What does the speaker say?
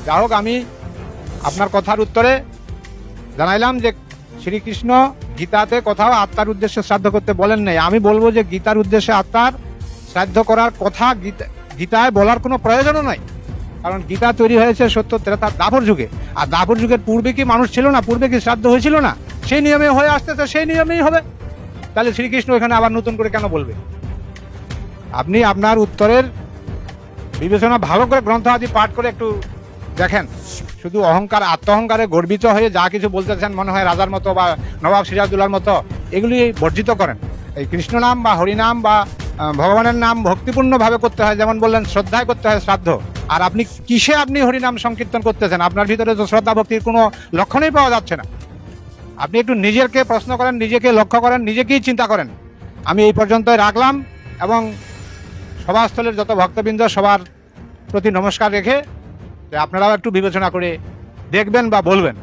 যা হোক, আমি আপনার কথার উত্তরে জানাইলাম যে শ্রীকৃষ্ণ গীতাতে কোথাও আত্মার উদ্দেশ্যে শ্রাদ্ধ করতে বলেন নাই। আমি বলবো যে গীতার উদ্দেশ্যে আত্মার শ্রাদ্ধ করার কথা গীতায় বলার কোনো প্রয়োজনও নাই। কারণ গীতা তৈরি হয়েছে সত্য ত্রেতা দ্বাপর যুগে, আর দ্বাপর যুগের পূর্বে কি মানুষ ছিল না? পূর্বে কি শ্রাদ্ধ হয়েছিল না? সেই নিয়মে হয়ে আসতেছে, সেই নিয়মেই হবে। তাহলে শ্রীকৃষ্ণ এখানে আবার নতুন করে কেন বলবে? আপনি আপনার উত্তরের বিবেচনা ভালো করে গ্রন্থ আদি পাঠ করে একটু দেখেন। শুধু অহংকার, আত্ম অহংকারে গর্বিত হয়ে যা কিছু বলতেছেন মনে হয় রাজার মতো বা নবাব সিরাজদৌল্লার মতো, এগুলি বর্জিত করেন। এই কৃষ্ণ নাম বা হরিনাম বা ভগবানের নাম ভক্তিপূর্ণভাবে করতে হয়, যেমন বললেন শ্রদ্ধায় করতে হয় শ্রাদ্ধ। আর আপনি কিসে আপনি হরিনাম সংকীর্তন করতেছেন? আপনার ভিতরে তো শ্রদ্ধা ভক্তির কোনো লক্ষণই পাওয়া যাচ্ছে না। আপনি একটু নিজেকে প্রশ্ন করেন, নিজেকে লক্ষ্য করেন, নিজেকেই চিন্তা করেন। আমি এই পর্যন্তই রাখলাম, এবং সভাস্থলের যত ভক্তবৃন্দ সবার প্রতি নমস্কার রেখে আপনারাও একটু বিবেচনা করে দেখবেন বা বলবেন।